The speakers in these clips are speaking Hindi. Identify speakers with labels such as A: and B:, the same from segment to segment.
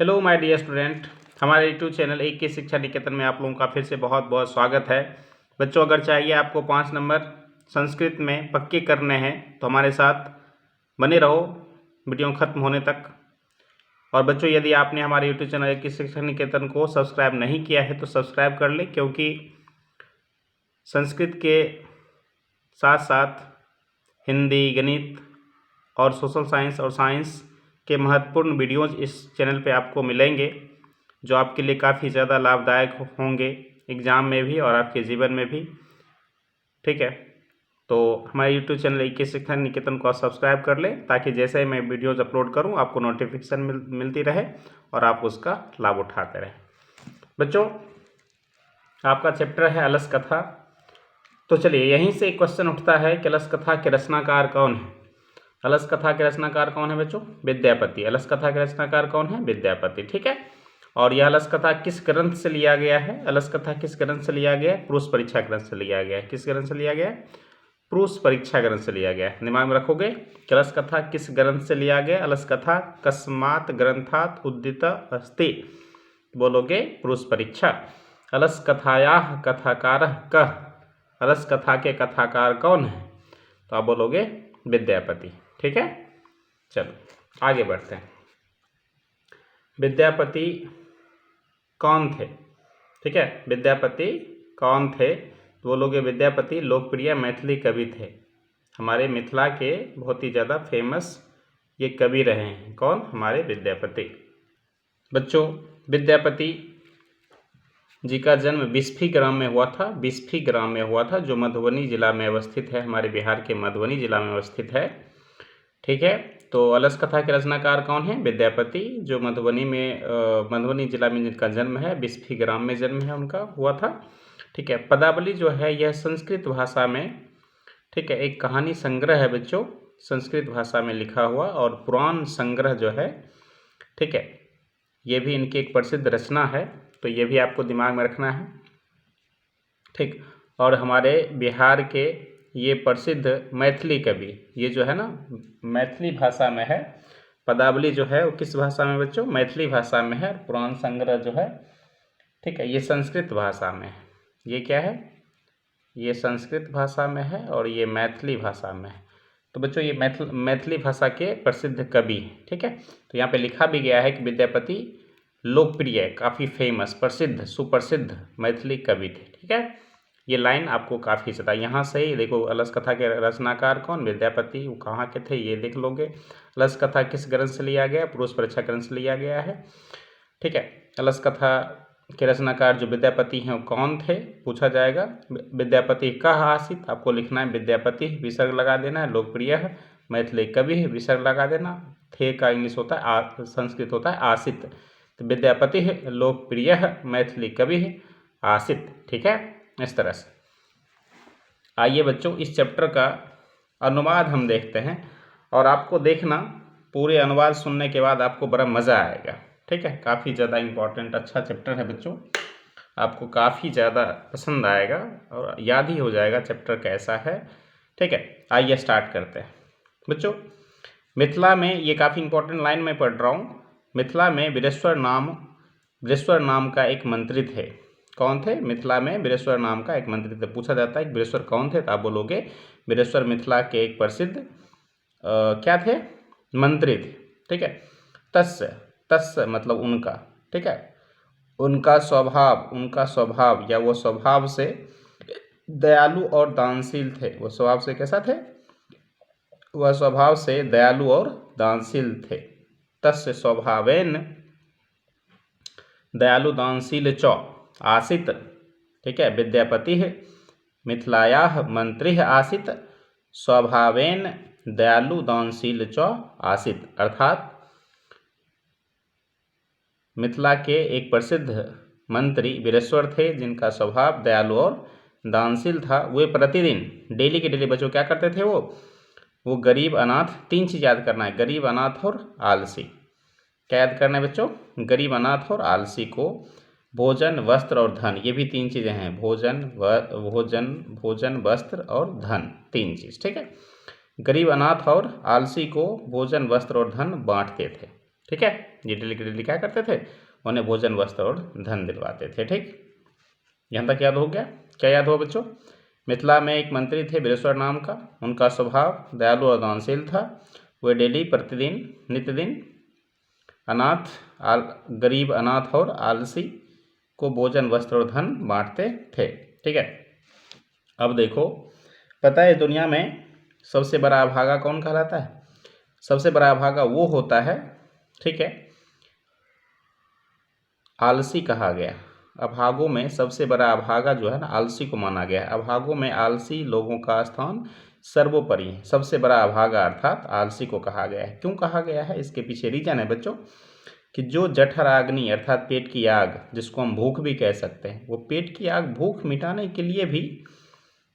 A: हेलो माय डियर स्टूडेंट, हमारे यूट्यूब चैनल एक की शिक्षा निकेतन में आप लोगों का फिर से बहुत बहुत स्वागत है। बच्चों, अगर चाहिए आपको 5 नंबर संस्कृत में पक्के करने हैं तो हमारे साथ बने रहो वीडियो खत्म होने तक। और बच्चों, यदि आपने हमारे यूट्यूब चैनल एक की शिक्षा निकेतन को सब्सक्राइब नहीं किया है तो सब्सक्राइब कर लें, क्योंकि संस्कृत के साथ साथ हिंदी, गणित और सोशल साइंस और साइंस के महत्वपूर्ण वीडियोज़ इस चैनल पे आपको मिलेंगे, जो आपके लिए काफ़ी ज़्यादा लाभदायक होंगे एग्ज़ाम में भी और आपके जीवन में भी। ठीक है, तो हमारे यूट्यूब चैनल एक की शिक्षा निकेतन को आप सब्सक्राइब कर लें, ताकि जैसे ही मैं वीडियोज़ अपलोड करूं आपको नोटिफिकेशन मिलती रहे और आप उसका लाभ उठाते रहें। बच्चों, आपका चैप्टर है अलस कथा। तो चलिए, यहीं से एक क्वेश्चन उठता है कि अलस कथा के रचनाकार कौन है। अलस कथा के रचनाकार कौन है बच्चों? विद्यापति। अलस कथा के रचनाकार कौन है? विद्यापति। ठीक है, और यह अलस कथा किस ग्रंथ से लिया गया है? अलस कथा किस ग्रंथ से लिया गया है? पुरुष परीक्षा ग्रंथ से लिया गया है। किस ग्रंथ से लिया गया है? पुरुष परीक्षा ग्रंथ से लिया गया है। दिमाग में रखोगे कि अलस कथा किस ग्रंथ से लिया गया? अलस कथा कस्मात् ग्रंथात् उद्धिता अस्ति। बोलोगे पुरुष परीक्षा। अलस कथायाः कथाकारः कः? अलस कथा के कथाकार कौन है? तो आप बोलोगे विद्यापति। ठीक है, चलो आगे बढ़ते हैं। विद्यापति कौन थे? ठीक है, विद्यापति कौन थे? तो बोलोगे विद्यापति लोकप्रिय मैथिली कवि थे। हमारे मिथिला के बहुत ही ज़्यादा फेमस ये कवि रहे हैं। कौन? हमारे विद्यापति। बच्चों, विद्यापति जी का जन्म बिस्फी ग्राम में हुआ था। बिस्फी ग्राम में हुआ था, जो मधुबनी जिला में अवस्थित है। हमारे बिहार के मधुबनी जिला में अवस्थित है। ठीक है, तो अलस कथा के रचनाकार कौन है? विद्यापति, जो मधुबनी जिला में जिनका जन्म है, बिस्फी ग्राम में जन्म है उनका हुआ था। ठीक है, पदावली जो है यह संस्कृत भाषा में, ठीक है, एक कहानी संग्रह है बच्चों, संस्कृत भाषा में लिखा हुआ, और पुराण संग्रह जो है, ठीक है, ये भी इनकी एक प्रसिद्ध रचना है। तो ये भी आपको दिमाग में रखना है। ठीक, और हमारे बिहार के ये प्रसिद्ध मैथिली कवि, ये जो है ना मैथिली भाषा में है। पदावली जो है वो किस भाषा में बच्चों? मैथिली भाषा में है। पुराण संग्रह जो है, ठीक है, ये संस्कृत भाषा में है। ये क्या है? ये संस्कृत भाषा में है और ये मैथिली भाषा में है। तो बच्चों, ये मैथिली भाषा के प्रसिद्ध कवि हैं। ठीक है, तो यहाँ पे लिखा भी गया है कि विद्यापति लोकप्रिय, काफ़ी फेमस, प्रसिद्ध, सुप्रसिद्ध मैथिली कवि थे। ठीक है, ये लाइन आपको काफ़ी ज़्यादा, यहाँ से ही देखो, अलस कथा के रचनाकार कौन? विद्यापति। वो कहाँ के थे ये देख लोगे। अलस कथा किस ग्रंथ से लिया गया? पुरुष परीक्षा ग्रंथ से लिया गया है। ठीक है, अलस कथा के रचनाकार जो विद्यापति हैं वो कौन थे, पूछा जाएगा। विद्यापति कः आसीत्, आपको लिखना है विद्यापति, विसर्ग लगा देना है। लोकप्रिय मैथिली कवि, विसर्ग लगा देना। थे का इंग्लिश होता है, संस्कृत होता है आसित। तो विद्यापति लोकप्रिय मैथिली कवि आसित। ठीक है, इस तरह से। आइए बच्चों, इस चैप्टर का अनुवाद हम देखते हैं, और आपको देखना पूरे अनुवाद सुनने के बाद आपको बड़ा मज़ा आएगा। ठीक है, काफ़ी ज़्यादा इम्पोर्टेंट अच्छा चैप्टर है बच्चों, आपको काफ़ी ज़्यादा पसंद आएगा और याद ही हो जाएगा चैप्टर कैसा है। ठीक है, आइए स्टार्ट करते हैं बच्चों। मिथिला में, ये काफ़ी इम्पोर्टेंट लाइन मैं पढ़ रहा हूँ। मिथिला में वीरेश्वर नाम का एक मंत्री थे। कौन थे? मिथिला में वीरेश्वर नाम का एक मंत्री थे। पूछा जाता है कि वीरेश्वर कौन थे, तो आप बोलोगे वीरेश्वर मिथिला के एक प्रसिद्ध क्या थे? मंत्री थे। ठीक है, तस्य मतलब उनका, ठीक है, उनका स्वभाव या वो स्वभाव से दयालु और दानशील थे। वो स्वभाव से कैसा थे? वह स्वभाव से दयालु और दानशील थे। तस्य स्वभावेन दयालु दानशील च आसित। ठीक है, विद्यापति मिथिलायाः मंत्री आसित, स्वभावेन दयालु दानशील च आसित। अर्थात मिथिला के एक प्रसिद्ध मंत्री वीरेश्वर थे, जिनका स्वभाव दयालु और दानशील था। वे प्रतिदिन डेली के डेली बच्चों क्या करते थे? वो गरीब, अनाथ, 3 चीज़ याद करना है, गरीब, अनाथ और आलसी। क्या याद करना है बच्चों? गरीब, अनाथ और आलसी को भोजन, वस्त्र और धन, ये भी 3 चीज़ें हैं। भोजन, वस्त्र और धन, 3 चीज़। ठीक है, गरीब, अनाथ और आलसी को भोजन, वस्त्र और धन बांटते थे। ठीक है। ये डेली के डेली क्या करते थे, उन्हें भोजन वस्त्र और धन दिलवाते थे। ठीक, यहाँ तक याद हो गया। क्या याद हो बच्चों, मिथिला में एक मंत्री थे बृहस्पति नाम का, उनका स्वभाव दयालु और दानशील था। वे डेली प्रतिदिन नित्यदिन गरीब अनाथ और आलसी को भोजन वस्त्र और धन बांटते थे। ठीक है। अब देखो, पता है दुनिया में सबसे बड़ा अभागा कौन कहलाता है? सबसे बड़ा अभागा वो होता है, ठीक है, आलसी कहा गया। अभागों में सबसे बड़ा अभागा जो है ना, आलसी को माना गया है। अभागों में आलसी लोगों का स्थान सर्वोपरि है। सबसे बड़ा अभागा अर्थात आलसी को कहा गया है। क्यों कहा गया है? इसके पीछे रीजन है बच्चों कि जो जठराग्नि अर्थात पेट की आग, जिसको हम भूख भी कह सकते हैं, वो पेट की आग भूख मिटाने के लिए भी,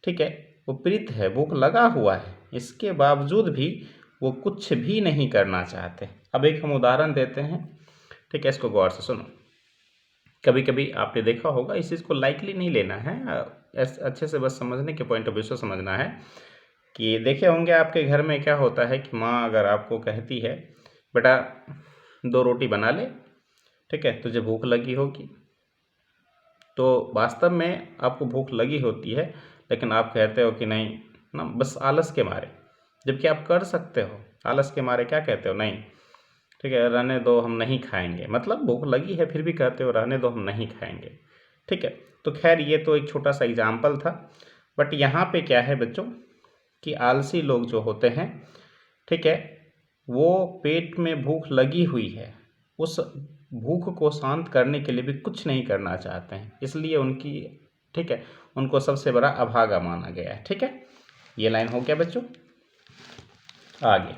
A: ठीक है, वो प्रीत है, भूख लगा हुआ है, इसके बावजूद भी वो कुछ भी नहीं करना चाहते। अब एक हम उदाहरण देते हैं, ठीक है, इसको गौर से सुनो। कभी कभी आपने देखा होगा, इस चीज़ को लाइटली नहीं लेना है, अच्छे से बस समझने के पॉइंट ऑफ व्यू से समझना है कि देखे होंगे आपके घर में क्या होता है कि माँ अगर आपको कहती है बेटा 2 रोटी बना ले, ठीक है, तुझे भूख लगी होगी, तो वास्तव में आपको भूख लगी होती है, लेकिन आप कहते हो कि नहीं ना, बस आलस के मारे, जबकि आप कर सकते हो। आलस के मारे क्या कहते हो? नहीं, ठीक है, रहने दो, हम नहीं खाएंगे। मतलब भूख लगी है फिर भी कहते हो रहने दो, हम नहीं खाएंगे। ठीक है, तो खैर ये तो एक छोटा सा एग्जाम्पल था। बट यहाँ पे क्या है बच्चों कि आलसी लोग जो होते हैं, ठीक है, वो पेट में भूख लगी हुई है, उस भूख को शांत करने के लिए भी कुछ नहीं करना चाहते हैं, इसलिए उनकी, ठीक है, उनको सबसे बड़ा अभागा माना गया है। ठीक है, ये लाइन हो गया बच्चों। आगे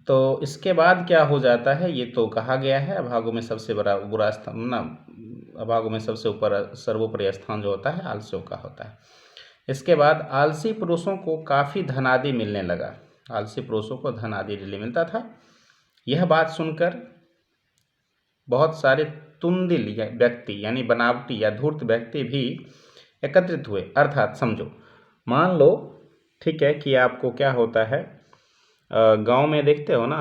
A: तो इसके बाद क्या हो जाता है, ये तो कहा गया है अभागों में सबसे बड़ा बुरा स्थान ना, अभागों में सबसे ऊपर सर्वोपरि स्थान जो होता है आलसियों का होता है। इसके बाद आलसी पुरुषों को काफ़ी धन आदि मिलने लगा। आलसी पुरुषों को धन आदि डेली मिलता था। यह बात सुनकर बहुत सारे तुंदिल व्यक्ति यानी बनावटी या धूर्त व्यक्ति भी एकत्रित हुए। अर्थात समझो, मान लो, ठीक है, कि आपको क्या होता है, गांव में देखते हो ना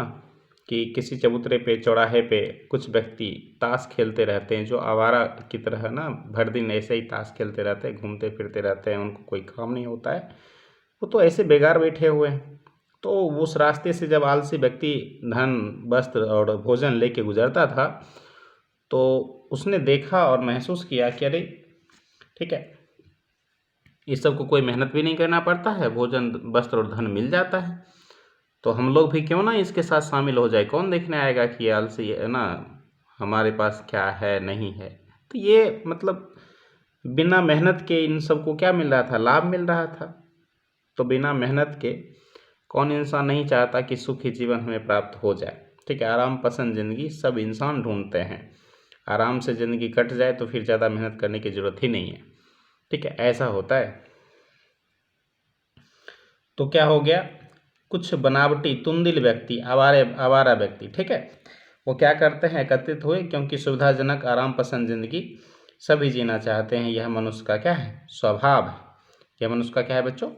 A: कि किसी चबूतरे पे, चौराहे पे कुछ व्यक्ति ताश खेलते रहते हैं, जो आवारा की तरह ना भर दिन ऐसे ही ताश खेलते रहते हैं, घूमते फिरते रहते हैं, उनको कोई काम नहीं होता है, वो तो ऐसे बेकार बैठे हुए हैं। तो उस रास्ते से जब आलसी व्यक्ति धन वस्त्र और भोजन लेके गुजरता था, तो उसने देखा और महसूस किया कि अरे, ठीक है, इस सब को कोई मेहनत भी नहीं करना पड़ता है, भोजन वस्त्र और धन मिल जाता है, तो हम लोग भी क्यों ना इसके साथ शामिल हो जाए। कौन देखने आएगा कि आलसी है ना, हमारे पास क्या है नहीं है। तो ये मतलब बिना मेहनत के इन सबको क्या मिल रहा था? लाभ मिल रहा था। तो बिना मेहनत के कौन इंसान नहीं चाहता कि सुखी जीवन हमें प्राप्त हो जाए? ठीक है, आराम पसंद ज़िंदगी सब इंसान ढूंढते हैं। आराम से ज़िंदगी कट जाए तो फिर ज़्यादा मेहनत करने की ज़रूरत ही नहीं है। ठीक है, ऐसा होता है। तो क्या हो गया, कुछ बनावटी तुंदिल व्यक्ति, आवारा व्यक्ति, ठीक है, वो क्या करते हैं, एकत्रित हुए, क्योंकि सुविधाजनक आराम पसंद जिंदगी सभी जीना चाहते हैं। यह मनुष्य का क्या है? स्वभाव है। यह मनुष्य का क्या है बच्चों?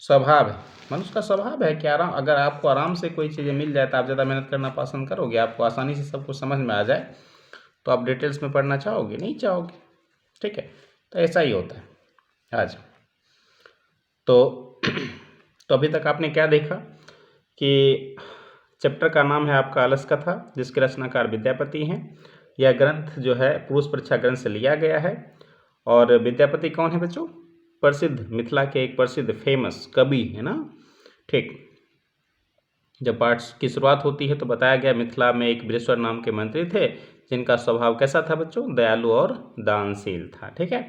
A: स्वभाव है। मनुष्य का स्वभाव है कि आराम, अगर आपको आराम से कोई चीज़ें मिल जाए तो आप ज़्यादा मेहनत करना पसंद करोगे। आपको आसानी से सब कुछ समझ में आ जाए तो आप डिटेल्स में पढ़ना चाहोगे? नहीं चाहोगे। ठीक है, तो ऐसा ही होता है आज। तो अभी तक आपने क्या देखा कि चैप्टर का नाम है आपका आलस कथा, जिसके रचनाकार विद्यापति हैं। यह ग्रंथ जो है पुरुष परीक्षा ग्रंथ से लिया गया है। और विद्यापति कौन है बच्चों? प्रसिद्ध, मिथिला के एक प्रसिद्ध फेमस कवि है ना। ठीक, जब पाठ की शुरुआत होती है तो बताया गया मिथिला में एक बृहस्पति नाम के मंत्री थे, जिनका स्वभाव कैसा था बच्चों? दयालु और दानशील था। ठीक है,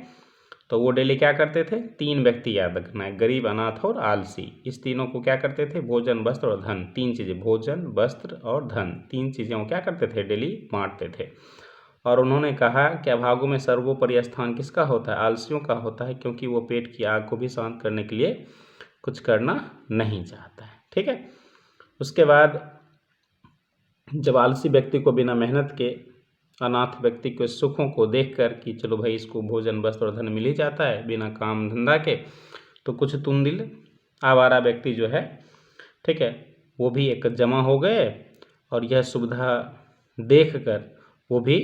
A: तो वो डेली क्या करते थे? 3 व्यक्ति याद रखना है, गरीब, अनाथ और आलसी। इस तीनों को क्या करते थे? भोजन, वस्त्र और धन, 3 चीज़ें, भोजन, वस्त्र और धन, 3 चीज़ें वो क्या करते थे? डेली बांटते थे। और उन्होंने कहा कि अभागों में सर्वोपरि स्थान किसका होता है? आलसियों का होता है, क्योंकि वो पेट की आग को भी शांत करने के लिए कुछ करना नहीं चाहता है। ठीक है, उसके बाद जब आलसी व्यक्ति को बिना मेहनत के, अनाथ व्यक्ति के सुखों को देखकर कि चलो भाई इसको भोजन, वस्त्र और धन मिल ही जाता है बिना काम धंधा के, तो कुछ तुंदिल आवारा व्यक्ति जो है, ठीक है, वो भी एक जमा हो गए और यह सुविधा देखकर वो भी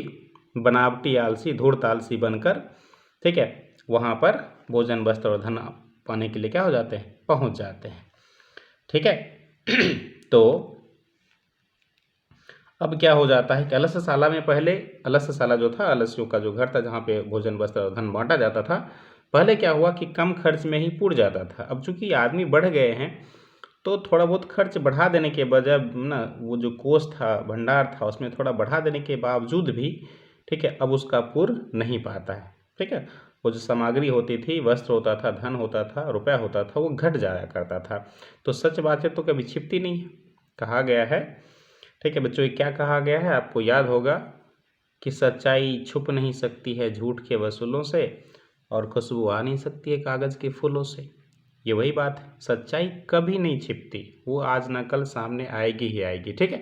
A: बनावटी आलसी, धूर्त आलसी बनकर, ठीक है, वहाँ पर भोजन, वस्त्र और धन पाने के लिए क्या हो जाते हैं, पहुँच जाते हैं। ठीक है। तो अब क्या हो जाता है कि अलस्यशाला में, पहले अलस्यशाला जो था, आलस्यों का जो घर था जहाँ पे भोजन, वस्त्र और धन बांटा जाता था, पहले क्या हुआ कि कम खर्च में ही पूर जाता था। अब चूंकि आदमी बढ़ गए हैं तो थोड़ा बहुत खर्च बढ़ा देने के बजाय ना, वो जो कोष था, भंडार था, उसमें थोड़ा बढ़ा देने के बावजूद भी, ठीक है, अब उसका पूर नहीं पाता है। ठीक है, वो जो सामग्री होती थी, वस्त्र होता था, धन होता था, रुपया होता था, वो घट जाया करता था। तो सच बातें तो कभी छिपती नहीं है, कहा गया है। ठीक है बच्चों, ये क्या कहा गया है आपको याद होगा कि सच्चाई छुप नहीं सकती है झूठ के वसूलों से, और खुशबू आ नहीं सकती है कागज़ के फूलों से। ये वही बात है, सच्चाई कभी नहीं छिपती, वो आज न कल सामने आएगी ही आएगी। ठीक है,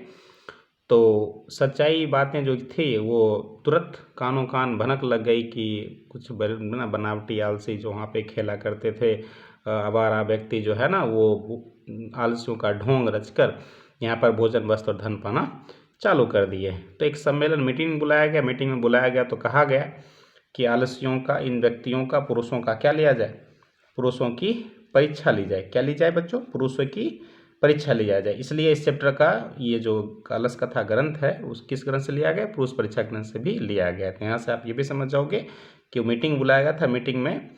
A: तो सच्चाई बातें जो थी वो तुरंत कानों कान भनक लग गई कि कुछ बनावटी आलसी जो वहाँ पे खेला करते थे, आवारा व्यक्ति जो है ना, वो आलसियों का ढोंग रचकर यहाँ पर भोजन, वस्त्र और धन पाना चालू कर दिए। तो एक सम्मेलन, मीटिंग बुलाया गया। मीटिंग में बुलाया गया तो कहा गया कि आलसियों का, इन व्यक्तियों का, पुरुषों का क्या लिया जाए, पुरुषों की परीक्षा ली जाए। क्या ली जाए बच्चों, पुरुषों की परीक्षा लिया जाए। इसलिए इस चैप्टर का ये जो कलश कथा ग्रंथ है, उस किस ग्रंथ से लिया गया, पुरुष परीक्षा ग्रंथ से भी लिया गया। तो यहाँ से आप ये भी समझ जाओगे कि मीटिंग बुलाया गया था, मीटिंग में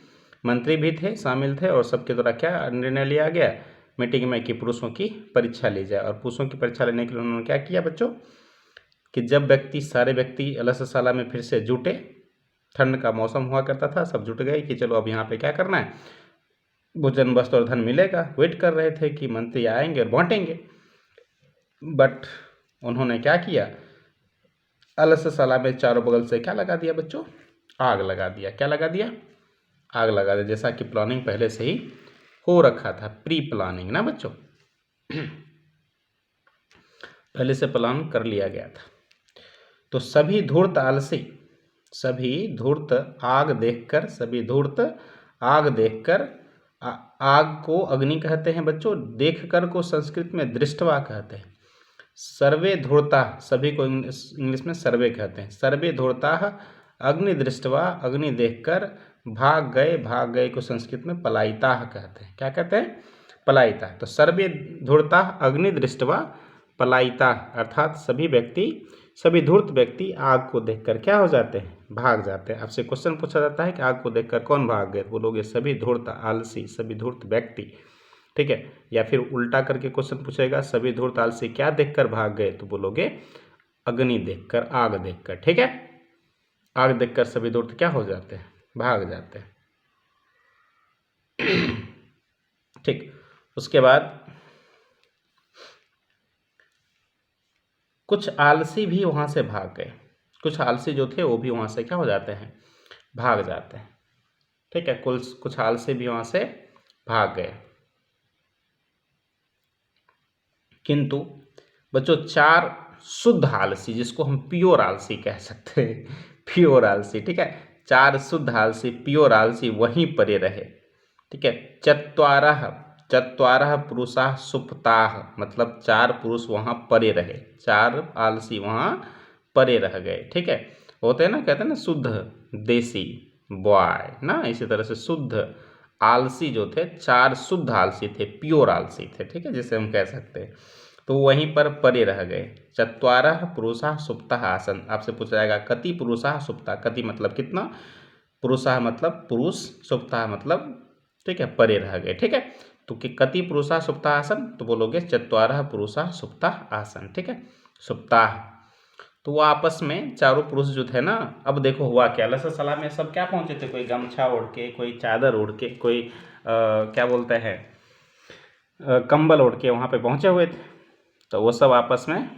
A: मंत्री भी थे, शामिल थे, और सबके द्वारा क्या निर्णय लिया गया मीटिंग में कि पुरुषों की परीक्षा ली जाए। और पुरुषों की परीक्षा लेने के लिए उन्होंने क्या किया बच्चों कि जब सारे व्यक्ति अलस्यशाला में फिर से जुटे, ठंड का मौसम हुआ करता था, सब जुट गए कि चलो अब यहाँ पे क्या करना है, भोजन, वस्त्र और धन मिलेगा। वेट कर रहे थे कि मंत्री आएंगे और बांटेंगे। बट उन्होंने क्या किया, अलस्यशाला में चारों बगल से क्या लगा दिया बच्चों, आग लगा दिया। क्या लगा दिया, आग लगा दिया, जैसा कि प्लानिंग पहले से ही हो रखा था, प्री प्लानिंग ना बच्चों, पहले से प्लान कर लिया गया था। तो सभी धूर्त आलसी, सभी धूर्त आग देखकर, सभी धूर्त आग देखकर, आग को अग्नि कहते हैं बच्चों, देखकर को संस्कृत में दृष्टवा कहते हैं। सर्वे धूर्ता, सभी को इंग्लिश में सर्वे कहते हैं। सर्वे धूर्ता अग्नि दृष्टवा, अग्नि देखकर भाग गए, भाग गए को संस्कृत में पलायिता कहते हैं। क्या कहते हैं, पलायिता। तो सर्वे धूर्ता अग्नि दृष्टवा पलायिता, अर्थात सभी व्यक्ति, सभी धूर्त व्यक्ति आग को देखकर क्या हो जाते हैं, भाग जाते हैं। आपसे क्वेश्चन पूछा जाता है कि आग को देखकर कौन भाग गए, बोलोगे सभी धूर्त आलसी, सभी धूर्त व्यक्ति। ठीक है, या फिर उल्टा करके क्वेश्चन पूछेगा सभी धूर्त आलसी क्या देखकर भाग गए, तो बोलोगे अग्नि देखकर, आग देखकर। ठीक है, आग देखकर सभी धूर्त क्या हो जाते हैं, भाग जाते हैं। ठीक, उसके बाद कुछ आलसी भी वहां से भाग गए। कुछ आलसी जो थे वो भी वहां से क्या हो जाते हैं, भाग जाते हैं। ठीक है, कुछ आलसी भी वहां से भाग गए। किंतु बच्चों 4 शुद्ध आलसी, जिसको हम प्योर आलसी कह सकते हैं, प्योर आलसी, ठीक है, 4 शुद्ध आलसी, प्योर आलसी वहीं पड़े रहे। ठीक है, चत्वारः पुरुषाः सुप्ताः, मतलब 4 पुरुष वहां पड़े रहे, 4 आलसी वहां पड़े रह गए। ठीक है, होते हैं ना, कहते हैं ना शुद्ध देसी बॉय ना, इसी तरह से शुद्ध आलसी जो थे, 4 शुद्ध आलसी थे, प्योर आलसी थे। ठीक है, जिसे हम कह सकते हैं, तो वहीं पर पड़े रह गए। चत्वारः पुरुषाः सुप्ताः आसन, आपसे पूछा जाएगा कति पुरुषाः सुप्ता, कति मतलब कितना, पुरुषाः मतलब पुरुष, सुप्ताः मतलब, ठीक है, पड़े रह गए। ठीक है, तो कि कति पुरुषाः सुप्ताः आसन, तो बोलोगे चत्वारः पुरुषाः सुप्ताः आसन। ठीक है, सुप्ताः, तो वो आपस में चारों पुरुष जो थे ना, अब देखो हुआ क्या, अलस्यशाला में सब क्या पहुंचे थे, कोई गमछा ओढ़ के, कोई चादर ओढ़ के, कोई क्या बोलते हैं कंबल ओढ़ के वहाँ पे पहुँचे हुए थे। तो वो सब आपस में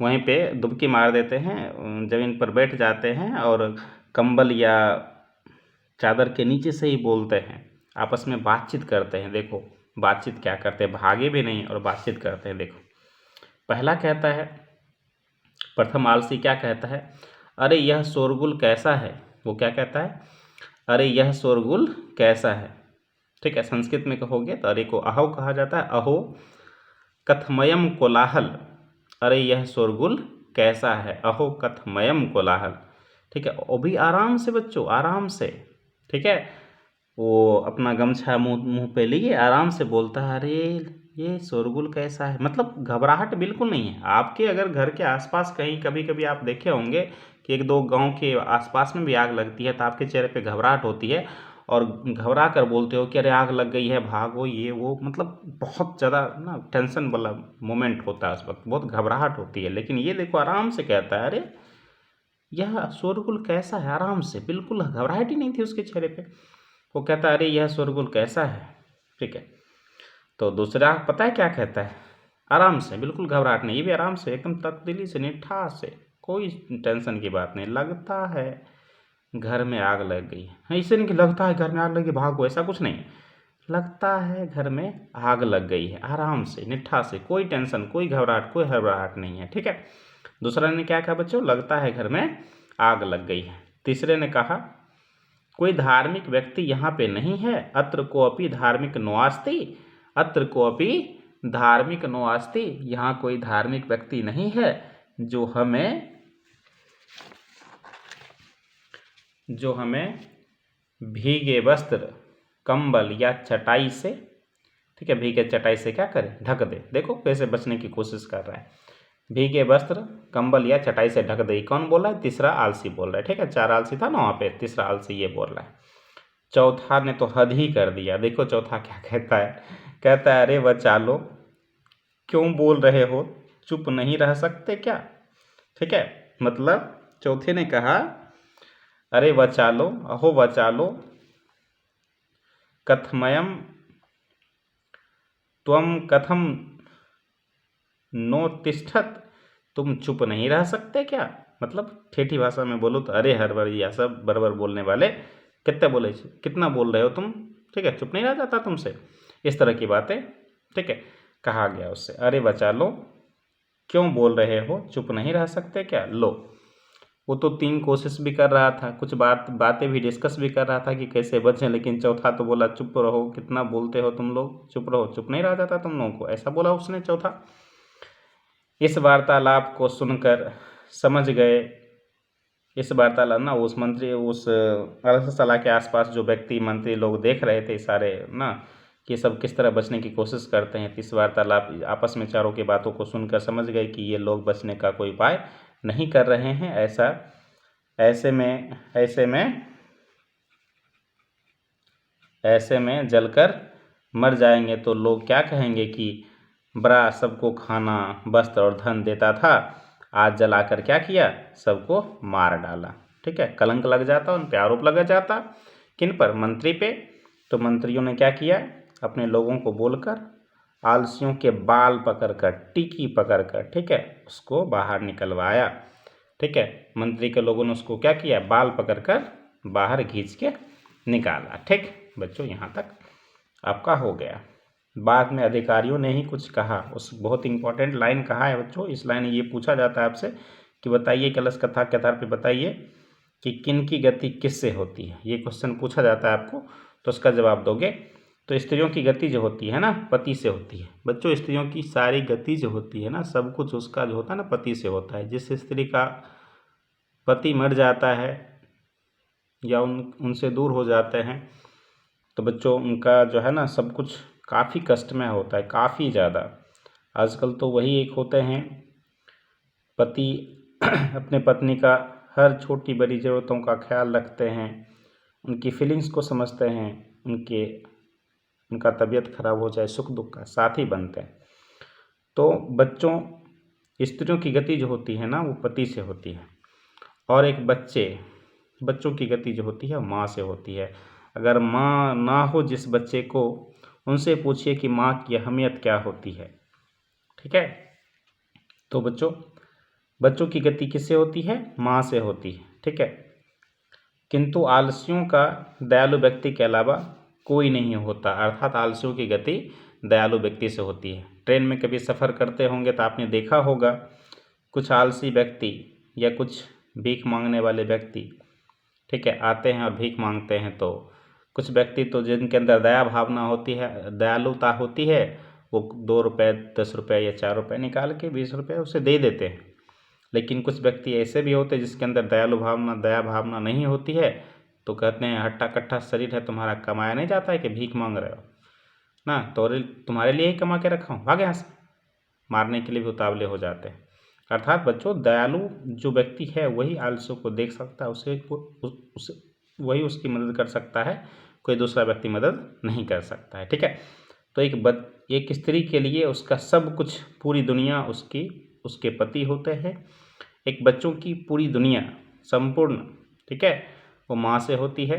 A: वहीं पे डुबकी मार देते हैं, ज़मीन पर बैठ जाते हैं और कंबल या चादर के नीचे से ही बोलते हैं, आपस में बातचीत करते हैं। देखो बातचीत क्या करते हैं, भागे भी नहीं और बातचीत करते हैं। देखो पहला कहता है, प्रथम आलसी क्या कहता है, अरे यह शोरगुल कैसा है। वो क्या कहता है, अरे यह शोरगुल कैसा है। ठीक है, संस्कृत में कहोगे तो अरे को अहो कहा जाता है, अहो कथमयम कोलाहल, अरे यह शोरगुल कैसा है, अहो कथमयम कोलाहल। ठीक है, वो भी आराम से बच्चों, आराम से। ठीक है, वो अपना गमछा मुंह मुंह पे लिए आराम से बोलता है, अरे ये शोरगुल कैसा है, मतलब घबराहट बिल्कुल नहीं है। आपके अगर घर के आसपास कहीं कभी कभी आप देखे होंगे कि एक दो गांव के आसपास में भी आग लगती है, तो आपके चेहरे पे घबराहट होती है और घबरा कर बोलते हो कि अरे आग लग गई है, भागो, ये वो, मतलब बहुत ज़्यादा ना टेंशन वाला मोमेंट होता है उस वक्त, बहुत घबराहट होती है। लेकिन ये देखो आराम से कहता है, अरे यह शोरगुल कैसा है, आराम से, बिल्कुल घबराहट ही नहीं थी उसके चेहरे पे। वो कहता है, अरे यह शोरगुल कैसा है। ठीक है, तो दूसरा पता है क्या कहता है, आराम से, बिल्कुल घबराहट नहीं, ये भी आराम से, एकदम तकदीली से, निठा से, कोई टेंशन की बात नहीं। लगता है घर में आग लग गई है, ऐसे नहीं कि लगता है घर में आग लगी भागो, ऐसा कुछ नहीं। लगता है घर में आग लग गई है, आराम से, निठा से, कोई टेंशन, कोई घबराहट, कोई हड़बड़ाहट नहीं है। ठीक है, दूसरा ने क्या कहा बच्चों, लगता है घर में आग लग गई है। तीसरे ने कहा, कोई धार्मिक व्यक्ति यहाँ पे नहीं है, अत्र को अपि धार्मिक नोआस्ति, अत्र को अपि धार्मिक नोआस्ति, यहाँ कोई धार्मिक व्यक्ति नहीं है जो हमें भीगे वस्त्र, कंबल या चटाई से, ठीक है, भीगे चटाई से क्या करे, ढक दे। देखो कैसे बचने की कोशिश कर रहा है, भीगे वस्त्र, कंबल या चटाई से ढक दे। कौन बोल रहा है, तीसरा आलसी बोल रहा है। ठीक है, चार आलसी था ना वहाँ पे, तीसरा आलसी ये बोल रहा है। चौथा ने तो हद ही कर दिया। देखो चौथा क्या कहता है, कहता है, अरे बचालो, क्यों बोल रहे हो, चुप नहीं रह सकते क्या। ठीक है, मतलब चौथे ने कहा, अरे बचालो, अहो बचालो, कथमयम त्वम कथम नो तिष्ठत, तुम चुप नहीं रह सकते क्या। मतलब ठेठी भाषा में बोलो तो, अरे हर बार यह सब बरबर बोलने वाले, कितने बोले, कितना बोल रहे हो तुम। ठीक है, चुप नहीं रह जाता तुमसे, इस तरह की बातें। ठीक है, कहा गया उससे, अरे बचा लो, क्यों बोल रहे हो, चुप नहीं रह सकते क्या। लो, वो तो तीन कोशिश भी कर रहा था, कुछ बातें भी डिस्कस भी कर रहा था कि कैसे बचें, लेकिन चौथा तो बोला, चुप रहो, कितना बोलते हो तुम लोग, चुप रहो, चुप नहीं रह जाता तुम लोगों को, ऐसा बोला उसने चौथा। इस वार्तालाप को सुनकर समझ गए, इस वार्तालाप ना उस मंत्री, उस अरसशाला के आसपास जो व्यक्ति मंत्री लोग देख रहे थे सारे ना, कि सब किस तरह बचने की कोशिश करते हैं। इस वार्तालाप आपस में चारों की बातों को सुनकर समझ गए कि ये लोग बचने का कोई उपाय नहीं कर रहे हैं। ऐसे में जलकर मर जाएंगे तो लोग क्या कहेंगे कि बड़ा सबको खाना, वस्त्र और धन देता था, आज जलाकर क्या किया, सबको मार डाला। ठीक है, कलंक लग जाता, उन पर आरोप लगा जाता, किन पर, मंत्री पे। तो मंत्रियों ने क्या किया, अपने लोगों को बोलकर आलसियों के बाल पकड़कर, टीकी पकड़कर, ठीक है, उसको बाहर निकलवाया। ठीक है, मंत्री के लोगों ने उसको क्या किया, बाल पकड़कर बाहर खींच के निकाला। ठीक बच्चों, यहाँ तक आपका हो गया। बाद में अधिकारियों ने ही कुछ कहा, उस बहुत इंपॉर्टेंट लाइन कहा है बच्चों। इस लाइन ये पूछा जाता है आपसे कि बताइए कलश कथा के आधार पर बताइए कि किन की गति किससे होती है, ये क्वेश्चन पूछा जाता है आपको, तो उसका जवाब दोगे। तो स्त्रियों की गति जो होती है ना, पति से होती है बच्चों। स्त्रियों की सारी गति जो होती है ना, सब कुछ उसका जो होता है ना, पति से होता है। जिस स्त्री का पति मर जाता है या उनसे दूर हो जाते हैं, तो बच्चों उनका जो है ना, सब कुछ काफ़ी कष्टमय होता है, काफ़ी ज़्यादा। आजकल तो वही एक होते हैं, पति अपने पत्नी का हर छोटी बड़ी ज़रूरतों का ख्याल रखते हैं, उनकी फीलिंग्स को समझते हैं, उनका तबीयत खराब हो जाए, सुख दुख का साथी बनते हैं। तो बच्चों, स्त्रियों की गति जो होती है ना, वो पति से होती है, और एक बच्चों की गति जो होती है माँ से होती है। अगर माँ ना हो जिस बच्चे को, उनसे पूछिए कि माँ की अहमियत क्या होती है। ठीक है, तो बच्चों की गति किससे होती है, माँ से होती है। ठीक है, किंतु आलसियों का दयालु व्यक्ति के अलावा कोई नहीं होता, अर्थात आलसियों की गति दयालु व्यक्ति से होती है। ट्रेन में कभी सफ़र करते होंगे तो आपने देखा होगा, कुछ आलसी व्यक्ति या कुछ भीख मांगने वाले व्यक्ति, ठीक है, आते हैं और भीख मांगते हैं। तो कुछ व्यक्ति तो जिनके अंदर दया भावना होती है, दयालुता होती है, वो 2 रुपये 10 रुपये या 4 रुपये निकाल के 20 रुपये उसे दे देते हैं। लेकिन कुछ व्यक्ति ऐसे भी होते हैं जिसके अंदर दयालु भावना दया भावना नहीं होती है, तो कहते हैं हट्टा कट्ठा शरीर है तुम्हारा, कमाया नहीं जाता है कि भीख मांग रहे हो ना, तो तुम्हारे लिए ही कमा के रखा हूँ, भाग यहाँ से, मारने के लिए भी उतावले हो जाते हैं। अर्थात बच्चों दयालु जो व्यक्ति है वही आलस्यों को देख सकता है, उसे वही उसकी मदद कर सकता है, कोई दूसरा व्यक्ति मदद नहीं कर सकता है। ठीक है, तो एक स्त्री के लिए उसका सब कुछ पूरी दुनिया उसके पति होते हैं। एक बच्चों की पूरी दुनिया संपूर्ण, ठीक है, वो माँ से होती है।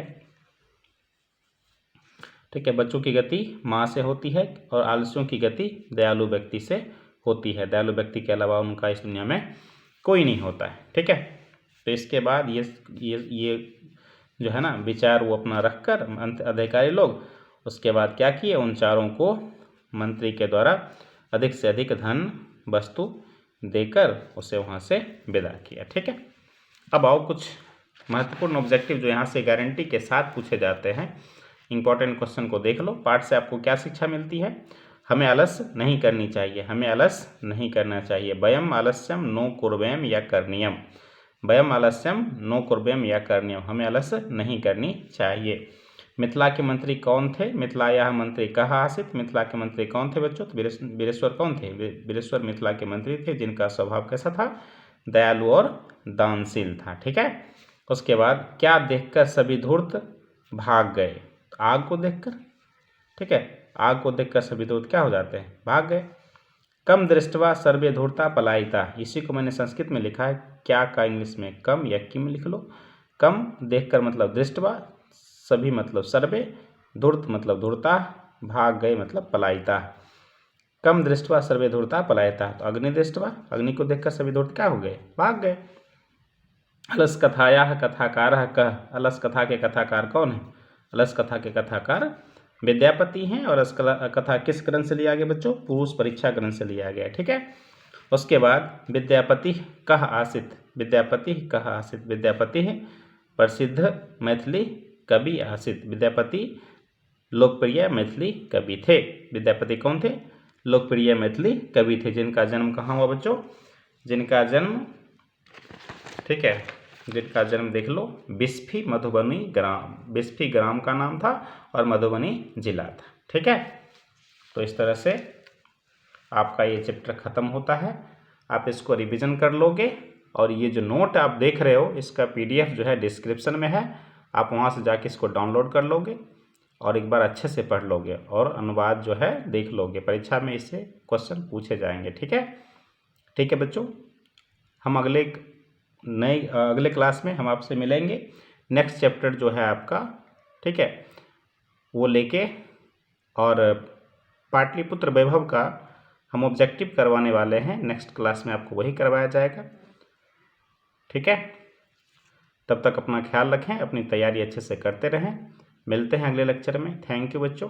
A: ठीक है, बच्चों की गति माँ से होती है और आलस्यों की गति दयालु व्यक्ति से होती है। दयालु व्यक्ति के अलावा उनका इस दुनिया में कोई नहीं होता है। ठीक है, तो इसके बाद ये जो है ना विचार वो अपना रखकर अधिकारी लोग उसके बाद क्या किए, उन चारों को मंत्री के द्वारा अधिक से अधिक धन वस्तु देकर उसे वहाँ से विदा किया। ठीक है, अब आओ कुछ महत्वपूर्ण ऑब्जेक्टिव जो यहाँ से गारंटी के साथ पूछे जाते हैं, इंपॉर्टेंट क्वेश्चन को देख लो। पाठ से आपको क्या शिक्षा मिलती है? हमें आलस्य नहीं करनी चाहिए, हमें आलस्य नहीं करना चाहिए। वयम आलस्यम नो कुर्वेम या करणीयम, वयम आलस्यम नो कुर्वेम या करणीयम, हमें आलस्य नहीं करनी चाहिए। मिथिला के मंत्री कौन थे? मिथिलायाः मंत्री कः आसीत्, मिथिला के मंत्री कौन थे बच्चों? तो वीरेश्वर कौन थे? वीरेश्वर मिथिला के मंत्री थे, जिनका स्वभाव कैसा था? दयालु और दानशील था। ठीक है, उसके बाद क्या देखकर सभी धूर्त भाग गए? आग को देखकर। ठीक है, आग को देखकर सभी धूर्त क्या हो जाते हैं? भाग गए। कम दृष्टवा सर्वे धूर्ता पलायिता, इसी को मैंने संस्कृत में लिखा है, क्या का इंग्लिश में कम या किम लिख लो। कम देखकर मतलब दृष्टवा, सभी मतलब सर्वे, धूर्त मतलब धूर्ता, भाग गए मतलब पलायिता। कम दृष्टवा सर्वे धूर्ता पलायिता, तो अग्नि दृष्टवा, अग्नि को देखकर सभी धूर्त क्या हो गए? भाग गए। अलस कथायाः कथाकारः कः, अलस कथा के कथाकार कौन है? अलस कथा के कथाकार विद्यापति हैं। और अलस कथा किस ग्रंथ से लिया गया बच्चों? पुरुष परीक्षा ग्रंथ से लिया गया। ठीक है, उसके बाद विद्यापति कः आसीत्, विद्यापति कः आसीत्, विद्यापति प्रसिद्ध मैथिली कवि आसीत्, विद्यापति लोकप्रिय मैथिली कवि थे। विद्यापति कौन थे? लोकप्रिय मैथिली कवि थे, जिनका जन्म कहाँ हुआ बच्चों? जिनका जन्म, ठीक है, जिनका जन्म देख लो बिस्फी मधुबनी ग्राम, बिस्फी ग्राम का नाम था और मधुबनी जिला था। ठीक है, तो इस तरह से आपका ये चैप्टर ख़त्म होता है। आप इसको रिवीजन कर लोगे और ये जो नोट आप देख रहे हो इसका PDF जो है डिस्क्रिप्शन में है, आप वहाँ से जाके इसको डाउनलोड कर लोगे और एक बार अच्छे से पढ़ लोगे और अनुवाद जो है देख लोगे। परीक्षा में इससे क्वेश्चन पूछे जाएंगे। ठीक है, ठीक है बच्चों, हम अगले क्लास में हम आपसे मिलेंगे। नेक्स्ट चैप्टर जो है आपका, ठीक है, वो लेके और पाटलिपुत्र वैभव का हम ऑब्जेक्टिव करवाने वाले हैं। नेक्स्ट क्लास में आपको वही करवाया जाएगा। ठीक है, तब तक अपना ख्याल रखें, अपनी तैयारी अच्छे से करते रहें। मिलते हैं अगले लेक्चर में। थैंक यू बच्चों।